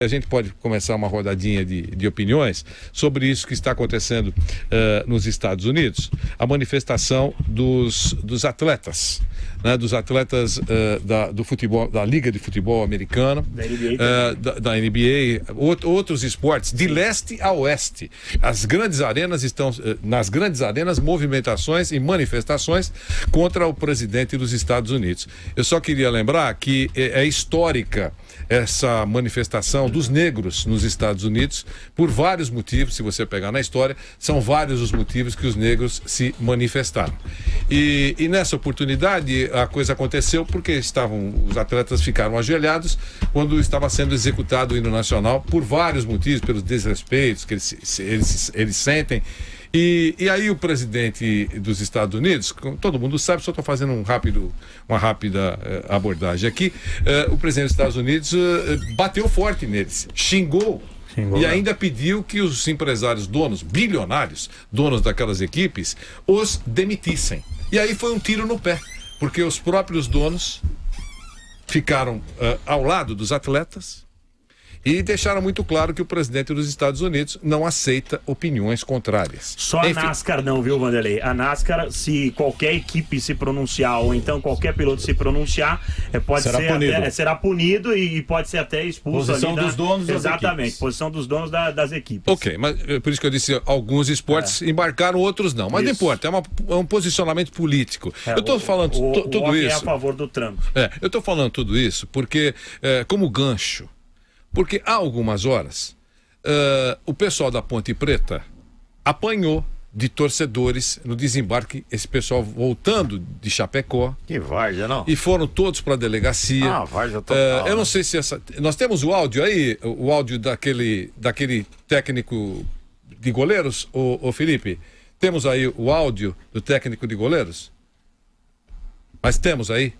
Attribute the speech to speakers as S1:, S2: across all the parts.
S1: A gente pode começar uma rodadinha de opiniões sobre isso que está acontecendo nos Estados Unidos, a manifestação dos atletas, né, dos atletas do futebol, da Liga de Futebol Americana, da NBA, outros esportes, de leste a oeste. As grandes arenas estão, nas grandes arenas, movimentações e manifestações contra o presidente dos Estados Unidos. Eu só queria lembrar que é histórica essa manifestação dos negros nos Estados Unidos, por vários motivos. Se você pegar na história, são vários os motivos que os negros se manifestaram. E nessa oportunidade a coisa aconteceu porque os atletas ficaram ajoelhados quando estava sendo executado o hino nacional, por vários motivos, pelos desrespeitos que eles sentem. E aí o presidente dos Estados Unidos, todo mundo sabe, só estou fazendo uma rápida abordagem aqui, o presidente dos Estados Unidos bateu forte neles, xingou e ainda pediu que os empresários bilionários, donos daquelas equipes, os demitissem. E aí foi um tiro no pé, porque os próprios donos ficaram ao lado dos atletas e deixaram muito claro que o presidente dos Estados Unidos não aceita opiniões contrárias.
S2: Só a NASCAR não, viu, Vanderlei? A NASCAR, se qualquer equipe se pronunciar, ou então qualquer piloto se pronunciar, será punido e pode ser até expulso.
S3: Posição dos donos das
S2: Exatamente,
S3: equipes.
S2: Posição dos donos das equipes.
S1: Ok, mas por isso que eu disse, alguns esportes embarcaram, outros não. Mas não importa, é um posicionamento político. Eu estou falando tudo isso.
S2: É a favor do Trump.
S1: Eu estou falando tudo isso porque, como gancho, porque há algumas horas o pessoal da Ponte Preta apanhou de torcedores no desembarque, esse pessoal voltando de Chapecó.
S4: Que várzea, não?
S1: E foram todos para a delegacia.
S4: Várzea total.
S1: Eu não sei se nós temos o áudio aí, o áudio daquele técnico de goleiros, ô Felipe? Temos aí o áudio do técnico de goleiros? Mas temos aí?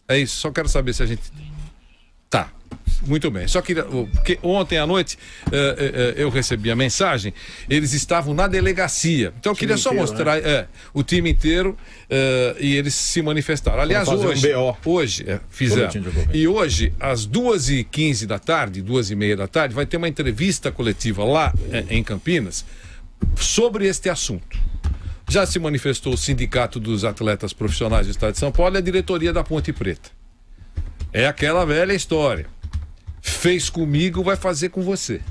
S1: É isso, só quero saber se a gente... Tá. Muito bem, só queria, porque ontem à noite eu recebi a mensagem, eles estavam na delegacia, então eu queria só mostrar, né? O time inteiro, e eles se manifestaram. Aliás, hoje fizeram, e hoje às 2h15 da tarde, 2h30 da tarde, vai ter uma entrevista coletiva lá em Campinas sobre este assunto. Já se manifestou o Sindicato dos Atletas Profissionais do Estado de São Paulo e a diretoria da Ponte Preta. É aquela velha história. Fez comigo, vai fazer com você.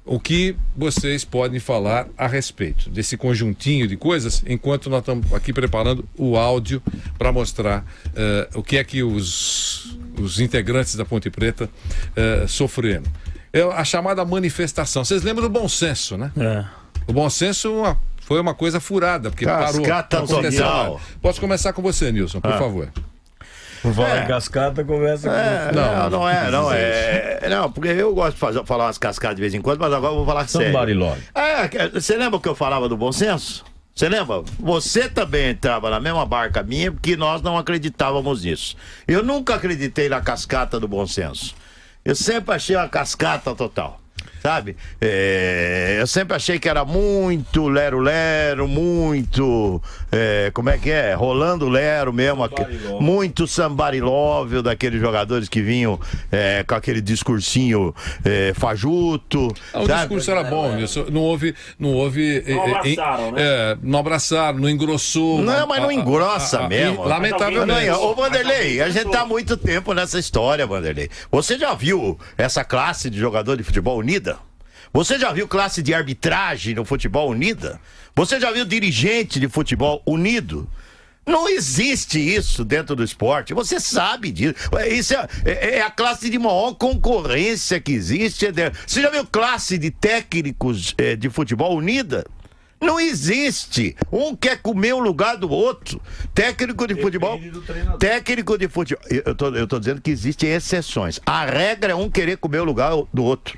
S1: O que vocês podem falar a respeito desse conjuntinho de coisas, enquanto nós estamos aqui preparando o áudio para mostrar o que é que os integrantes da Ponte Preta sofreram. A chamada manifestação. Vocês lembram do bom senso, né? O bom senso foi uma coisa furada, porque parou.
S4: Total.
S1: Posso começar com você, Nilson, por favor.
S3: Por falar em cascata, conversa com você.
S4: Não, porque eu gosto de falar umas cascadas de vez em quando, mas agora eu vou falar sério. Você lembra o que eu falava do bom senso? Você lembra? Você também entrava na mesma barca minha, porque nós não acreditávamos nisso. Eu nunca acreditei na cascata do bom senso. Eu sempre achei uma cascata total. Sabe? Eu sempre achei que era muito lero-lero, muito, como é que é? Rolando lero mesmo, muito sambarilóvel daqueles jogadores que vinham com aquele discursinho fajuto.
S1: O discurso era bom, não houve
S2: Não abraçaram, né?
S1: Não abraçaram, não engrossou.
S4: Não, mas não engrossa mesmo.
S1: Lamentavelmente.
S4: Ô, Vanderlei, a gente tá há muito tempo nessa história, Vanderlei. Você já viu essa classe de jogador de futebol unida? Você já viu classe de arbitragem no futebol unida? Você já viu dirigente de futebol unido? Não existe isso dentro do esporte. Você sabe disso. Isso é a classe de maior concorrência que existe. Você já viu classe de técnicos de futebol unida? Não existe. Um quer comer o lugar do outro. Técnico de futebol. Técnico de futebol. Eu tô dizendo que existem exceções. A regra é um querer comer o lugar do outro.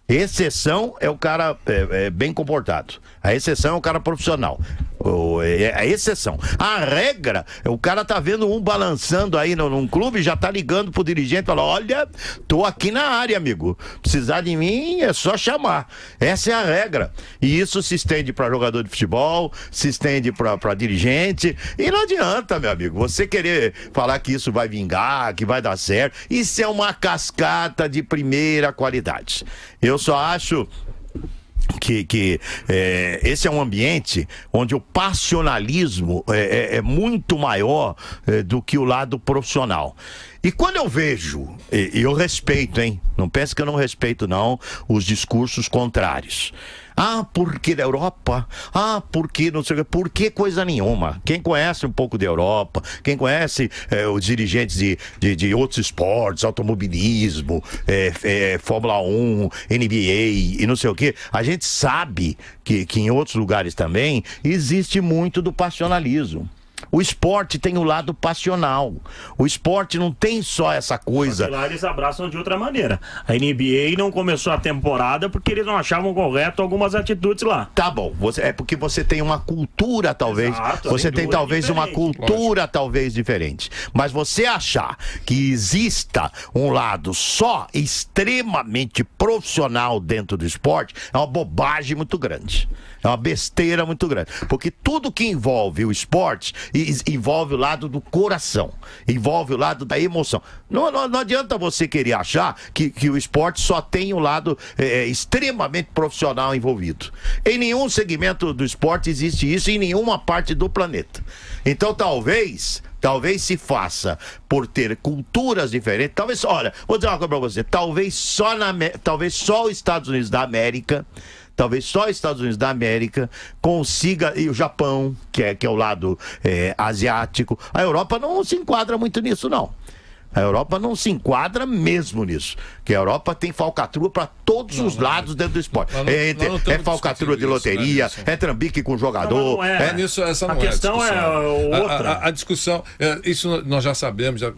S4: Exceção é o cara bem comportado. A exceção é o cara profissional. É a exceção. A regra, o cara tá vendo um balançando aí num clube, já tá ligando pro dirigente e fala: olha, tô aqui na área, amigo. Precisar de mim é só chamar. Essa é a regra. E isso se estende para jogador de futebol, se estende para dirigente. E não adianta, meu amigo, você querer falar que isso vai vingar, que vai dar certo. Isso é uma cascata de primeira qualidade. Eu só acho que esse é um ambiente onde o passionalismo é muito maior do que o lado profissional. E quando eu vejo, e eu respeito, hein? Não pense que eu não respeito, não, os discursos contrários. Ah, porque da Europa? Ah, porque não sei o que. Por que coisa nenhuma? Quem conhece um pouco da Europa, quem conhece os dirigentes de outros esportes, automobilismo, Fórmula 1, NBA e não sei o que, a gente sabe que em outros lugares também existe muito do passionalismo. O esporte tem o lado passional. O esporte não tem só essa coisa.
S2: Lá eles abraçam de outra maneira. A NBA não começou a temporada porque eles não achavam correto algumas atitudes lá.
S4: Tá bom. É porque você tem uma cultura, talvez.
S2: Exato,
S4: você tem talvez uma cultura, talvez diferente. Mas você achar que exista um lado só extremamente profissional dentro do esporte é uma bobagem muito grande. É uma besteira muito grande. Porque tudo que envolve o esporte envolve o lado do coração, envolve o lado da emoção. Não adianta você querer achar que o esporte só tem o lado extremamente profissional envolvido. Em nenhum segmento do esporte existe isso, em nenhuma parte do planeta. Então talvez se faça por ter culturas diferentes. Talvez, olha, vou dizer uma coisa pra você. Talvez só os Estados Unidos da América. Talvez só os Estados Unidos da América consiga, e o Japão, que é o lado asiático. A Europa não se enquadra muito nisso, não. A Europa não se enquadra mesmo nisso. Porque a Europa tem falcatrua para todos os lados dentro do esporte. É falcatrua de loteria, é trambique com jogador.
S2: A questão é outra.
S1: A discussão, isso nós já sabemos, já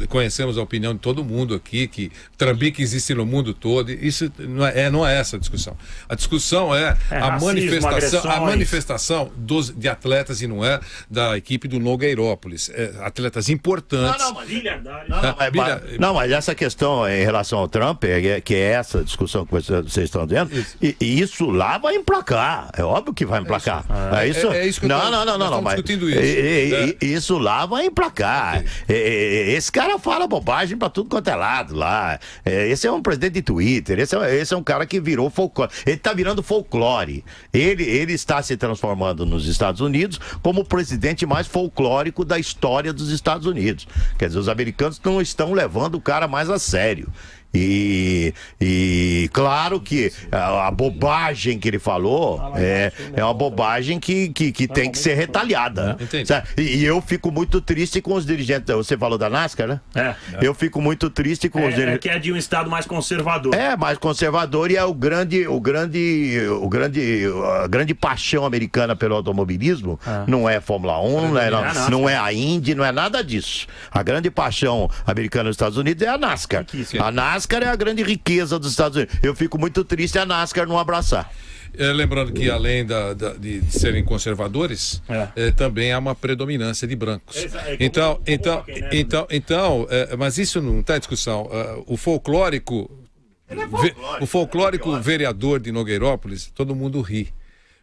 S1: conhecemos a opinião de todo mundo aqui, que trambique existe no mundo todo. Isso não é essa a discussão. A discussão é a manifestação de atletas, e não é da equipe do Nogueirópolis. Atletas importantes.
S4: Mas essa questão em relação ao Trump, que é essa discussão que vocês estão dizendo, isso lá vai emplacar. É óbvio que vai emplacar.
S1: Isso que
S4: mas
S1: discutindo isso.
S4: Isso lá vai emplacar. Esse cara fala bobagem pra tudo quanto é lado lá. Esse é um presidente de Twitter. Esse é um cara que virou folclore. Ele tá virando folclore. Ele está se transformando nos Estados Unidos como o presidente mais folclórico da história dos Estados Unidos. Quer dizer, os americanos não estão levando o cara mais a sério. E claro que a bobagem que ele falou é uma bobagem que tem que ser retalhada. E eu fico muito triste com os dirigentes. Você falou da NASCAR, né? Eu fico muito triste com os dirigentes.
S2: Que é de um estado mais conservador.
S4: Mais conservador, e é a grande paixão americana pelo automobilismo. Não é Fórmula 1, não é a Indy, não é nada disso. A grande paixão americana nos Estados Unidos é a NASCAR. A NASCAR é a grande riqueza dos Estados Unidos. Eu fico muito triste a NASCAR não abraçar.
S1: Lembrando que além de serem conservadores, também há uma predominância de brancos. Mas isso não está em discussão. O folclórico vereador de Nogueirópolis, todo mundo ri.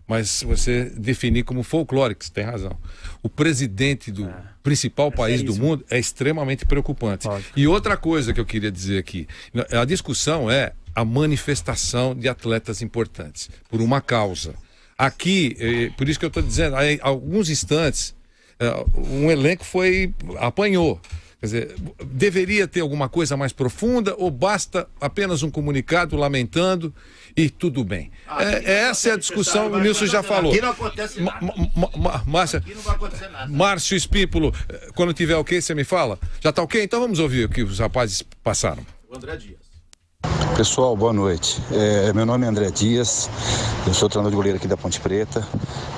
S1: Mas você definir como folclórico, você tem razão. O presidente do principal país do mundo é extremamente preocupante. E outra coisa que eu queria dizer aqui, a discussão é a manifestação de atletas importantes, por uma causa. Aqui, por isso que eu estou dizendo, há alguns instantes, um elenco apanhou. Quer dizer, deveria ter alguma coisa mais profunda ou basta apenas um comunicado lamentando e tudo bem? Essa é a discussão, o Nilson já falou.
S4: Aqui não acontece nada. Aqui não vai acontecer nada.
S1: Márcio Espípulo, quando tiver ok, você me fala? Já está ok? Então vamos ouvir o que os rapazes passaram.
S5: O André Dias. Pessoal, boa noite. Meu nome é André Dias, eu sou treinador de goleiro aqui da Ponte Preta.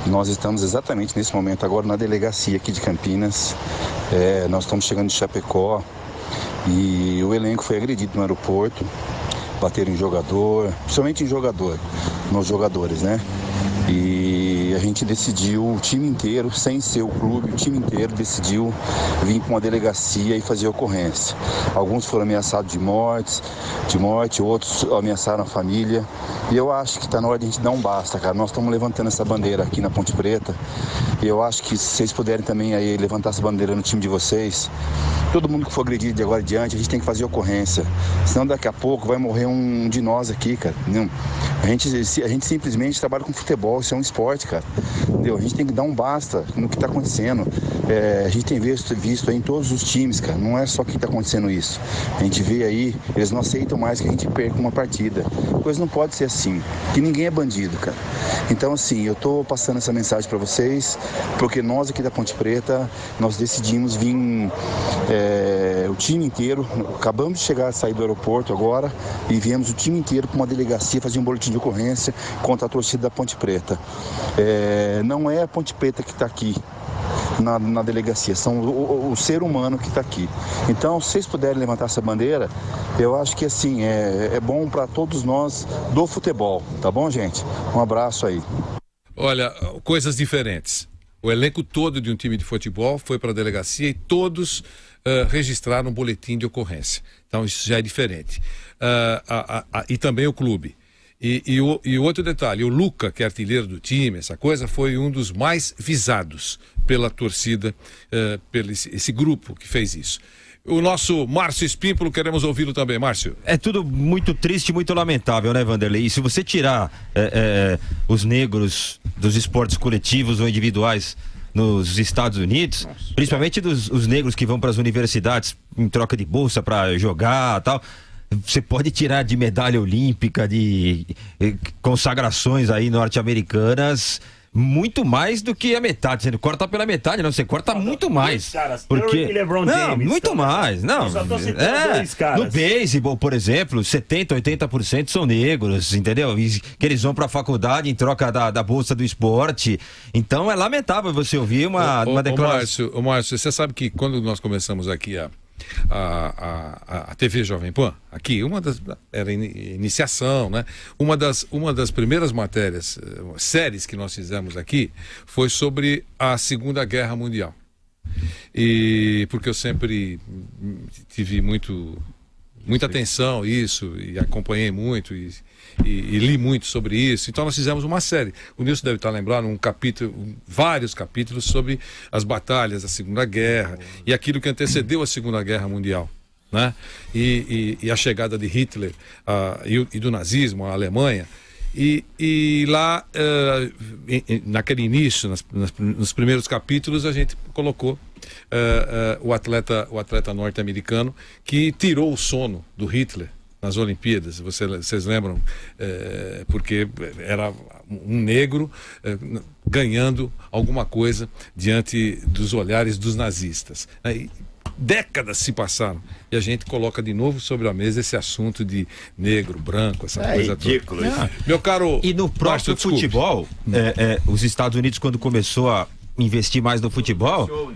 S5: Nós estamos exatamente nesse momento agora na delegacia aqui de Campinas. Nós estamos chegando de Chapecó e o elenco foi agredido no aeroporto. Bateram em jogador, principalmente em jogador, nos jogadores, né? E a gente decidiu, o time inteiro, sem ser o clube, o time inteiro decidiu vir para uma delegacia e fazer ocorrência. Alguns foram ameaçados de morte, outros ameaçaram a família. E eu acho que está na hora de a gente dar um basta, cara. Nós estamos levantando essa bandeira aqui na Ponte Preta. E eu acho que se vocês puderem também aí levantar essa bandeira no time de vocês, todo mundo que for agredido de agora em diante, a gente tem que fazer ocorrência. Senão daqui a pouco vai morrer um de nós aqui, cara. Entendeu? A gente simplesmente trabalha com futebol, isso é um esporte, cara. Entendeu? A gente tem que dar um basta no que está acontecendo. A gente tem visto aí em todos os times, cara. Não é só que está acontecendo isso. A gente vê aí, eles não aceitam mais que a gente perca uma partida. Coisa não pode ser assim, que ninguém é bandido, cara. Então, assim, eu tô passando essa mensagem para vocês, porque nós aqui da Ponte Preta, nós decidimos vir, o time inteiro, acabamos de sair do aeroporto agora, e viemos o time inteiro para uma delegacia fazer um boletim de ocorrência contra a torcida da Ponte Preta. Não é a Ponte Preta que está aqui na delegacia, são o ser humano que está aqui. Então, se vocês puderem levantar essa bandeira, eu acho que assim, é bom para todos nós do futebol, tá bom, gente? Um abraço aí.
S1: Olha, coisas diferentes. O elenco todo de um time de futebol foi para a delegacia e todos registraram um boletim de ocorrência. Então, isso já é diferente. E também o clube. E outro detalhe, o Luca, que é artilheiro do time, essa coisa, foi um dos mais visados pela torcida, pelo esse grupo que fez isso. O nosso Márcio Espímpolo, queremos ouvi-lo também, Márcio.
S6: É tudo muito triste, muito lamentável, né, Vanderlei? E se você tirar os negros dos esportes coletivos ou individuais nos Estados Unidos, principalmente os negros que vão para as universidades em troca de bolsa para jogar e tal, você pode tirar de medalha olímpica, de consagrações aí norte-americanas, muito mais do que a metade. Você não corta pela metade, não, você corta muito mais. Porque não, muito mais. Não, no beisebol, por exemplo, 70-80% são negros, entendeu? E que eles vão para a faculdade em troca da bolsa do esporte. Então é lamentável você ouvir uma declaração.
S1: Márcio, você sabe que quando nós começamos aqui a TV Jovem Pan, aqui, era iniciação, né? Uma das primeiras matérias, séries que nós fizemos aqui, foi sobre a Segunda Guerra Mundial. E porque eu sempre tive muita atenção a isso, e acompanhei muito, e li muito sobre isso. Então nós fizemos uma série. O Nilson deve estar lembrando, vários capítulos sobre as batalhas da Segunda Guerra e aquilo que antecedeu a Segunda Guerra Mundial, né? E a chegada de Hitler e do nazismo à Alemanha. E lá, naquele início, nos primeiros capítulos, a gente colocou o atleta norte-americano que tirou o sono do Hitler nas Olimpíadas. Vocês lembram? Porque era um negro ganhando alguma coisa diante dos olhares dos nazistas. Décadas se passaram e a gente coloca de novo sobre a mesa esse assunto de negro, branco, essa coisa
S4: ridículo,
S1: toda. Meu caro,
S6: e no próprio futebol, os Estados Unidos, quando começou a investir mais no futebol,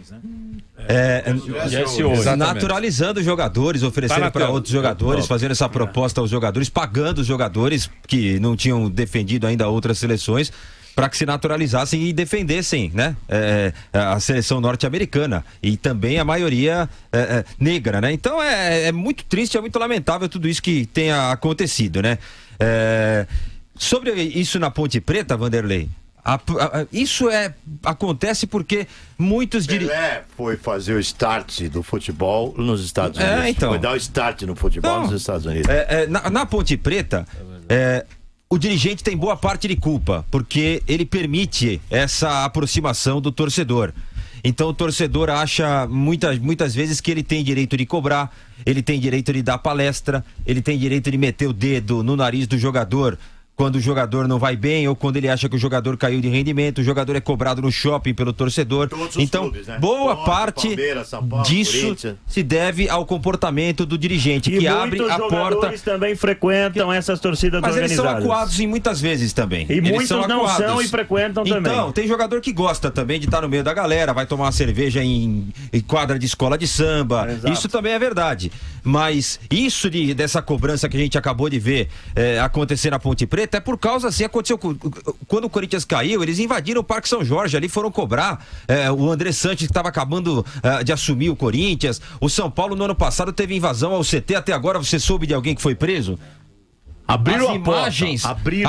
S6: naturalizando os jogadores, oferecendo para outros jogadores, fazendo essa proposta aos jogadores, pagando os jogadores que não tinham defendido ainda outras seleções, para que se naturalizassem e defendessem, né, a seleção norte-americana e também a maioria negra, né? Então é muito triste, é muito lamentável tudo isso que tenha acontecido, né? Sobre isso na Ponte Preta, Vanderlei, isso acontece porque muitos
S4: Pelé foi fazer o start do futebol nos Estados Unidos.
S6: Então,
S4: foi dar o start no futebol nos Estados Unidos.
S6: Na Ponte Preta, o dirigente tem boa parte de culpa, porque ele permite essa aproximação do torcedor. Então o torcedor acha muitas vezes que ele tem direito de cobrar, ele tem direito de dar palestra, ele tem direito de meter o dedo no nariz do jogador quando o jogador não vai bem ou quando ele acha que o jogador caiu de rendimento. O jogador é cobrado no shopping pelo torcedor. Então, clubes, né? Boa parte São Paulo, disso se deve ao comportamento do dirigente, que abre a porta. Muitos jogadores
S2: também frequentam essas torcidas organizadas.
S6: Mas eles são acuados em muitas vezes também.
S2: E muitos não são e frequentam também.
S6: Então, tem jogador que gosta também de estar no meio da galera, vai tomar uma cerveja em quadra de escola de samba. Isso também é verdade. Mas isso dessa cobrança que a gente acabou de ver acontecer na Ponte Preta até por causa, assim, aconteceu quando o Corinthians caiu, eles invadiram o Parque São Jorge, ali foram cobrar o André Sanches, que estava acabando de assumir o Corinthians. O São Paulo, no ano passado, teve invasão ao CT. Até agora, você soube de alguém que foi preso?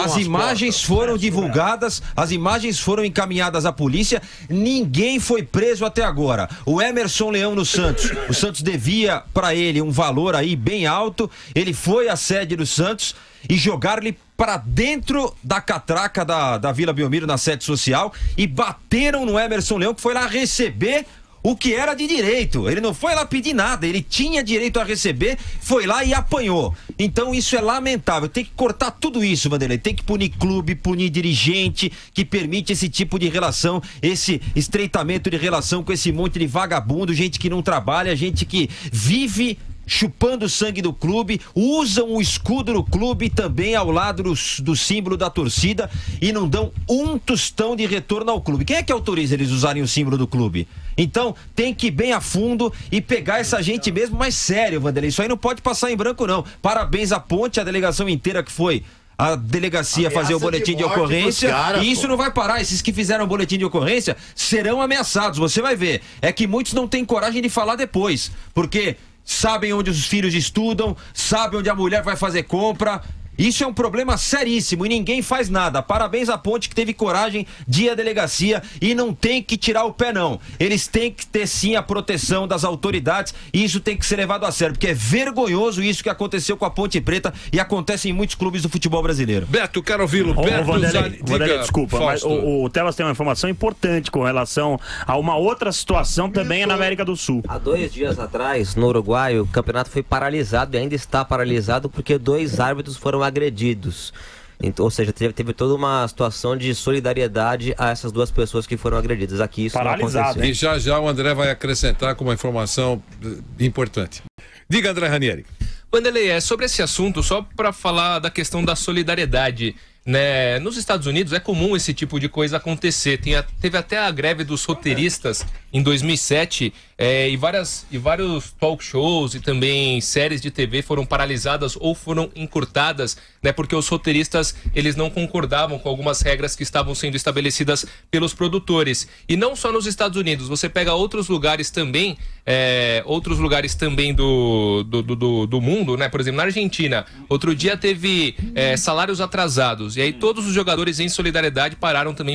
S6: As imagens foram divulgadas, as imagens foram encaminhadas à polícia, ninguém foi preso até agora. O Emerson Leão no Santos, o Santos devia para ele um valor aí bem alto, ele foi à sede do Santos e jogaram-lhe para dentro da catraca da Vila Belmiro, na sede social, e bateram no Emerson Leão, que foi lá receber o que era de direito. Ele não foi lá pedir nada, ele tinha direito a receber, foi lá e apanhou. Então isso é lamentável, tem que cortar tudo isso, Vanderlei. Tem que punir clube, punir dirigente que permite esse tipo de relação, esse estreitamento de relação com esse monte de vagabundo, gente que não trabalha, gente que vive chupando o sangue do clube, usam o escudo do clube também ao lado do símbolo da torcida e não dão um tostão de retorno ao clube. Quem é que autoriza eles usarem o símbolo do clube? Então tem que ir bem a fundo e pegar essa gente mesmo mais sério, Vanderlei. Isso aí não pode passar em branco, não. Parabéns à Ponte, a delegação inteira que foi a delegacia fazer o boletim de ocorrência, e isso não vai parar. Esses que fizeram o boletim de ocorrência serão ameaçados, você vai ver. É que muitos não têm coragem de falar depois, porque sabem onde os filhos estudam, sabem onde a mulher vai fazer compra. Isso é um problema seríssimo e ninguém faz nada. Parabéns à Ponte, que teve coragem de ir à delegacia, e não tem que tirar o pé, não. Eles têm que ter sim a proteção das autoridades e isso tem que ser levado a sério, porque é vergonhoso isso que aconteceu com a Ponte Preta e acontece em muitos clubes do futebol brasileiro.
S1: Beto, quero ouvi-lo.
S2: Vanderlei, desculpa, mas o Tebas tem uma informação importante com relação a uma outra situação também na América do Sul.
S7: Há 2 dias atrás, no Uruguai, o campeonato foi paralisado e ainda está paralisado porque 2 árbitros foram agredidos. Então, ou seja, teve toda uma situação de solidariedade a essas 2 pessoas que foram agredidas. Aqui isso paralisado, não aconteceu.
S1: E já o André vai acrescentar com uma informação importante. Diga, André Ranieri.
S8: Vanderlei, sobre esse assunto, só para falar da questão da solidariedade, né? Nos Estados Unidos é comum esse tipo de coisa acontecer. Teve até a greve dos roteiristas em 2007, e vários talk shows e também séries de TV foram paralisadas ou foram encurtadas, né? Porque os roteiristas, eles não concordavam com algumas regras que estavam sendo estabelecidas pelos produtores. E não só nos Estados Unidos, você pega outros lugares também do mundo, né? Por exemplo, na Argentina, outro dia teve salários atrasados, e aí todos os jogadores em solidariedade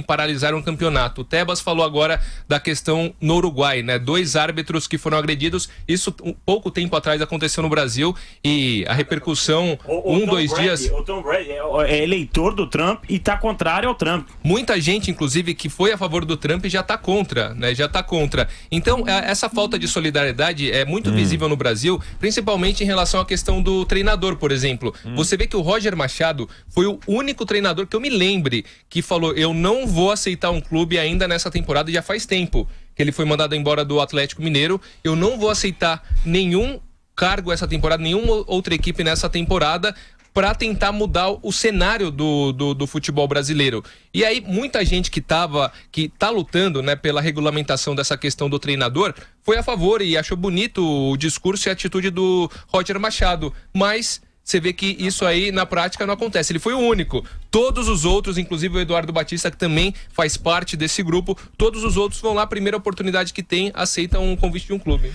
S8: paralisaram o campeonato. O Tebas falou agora da questão no Uruguai, né? 2 árbitros que foram agredidos, isso pouco tempo atrás aconteceu no Brasil, e a repercussão, 2 dias...
S2: O Tom Brady é eleitor do Trump e tá contrário ao Trump.
S8: Muita gente, inclusive, que foi a favor do Trump já tá contra, né? Já tá contra. Então, essa falta de solidariedade é muito visível no Brasil, principalmente em relação à questão do treinador, por exemplo. Você vê que o Roger Machado foi o único treinador que eu me lembre que falou: eu não vou aceitar um clube ainda nessa temporada, já faz tempo que ele foi mandado embora do Atlético Mineiro, eu não vou aceitar nenhum cargo essa temporada, nenhuma outra equipe nessa temporada, para tentar mudar o cenário do futebol brasileiro. E aí muita gente que tá lutando, né, pela regulamentação dessa questão do treinador foi a favor e achou bonito o discurso e a atitude do Roger Machado, mas você vê que isso aí na prática não acontece. Ele foi o único. Todos os outros, inclusive o Eduardo Batista, que também faz parte desse grupo, todos os outros vão lá, primeira oportunidade que tem, aceitam um convite de um clube.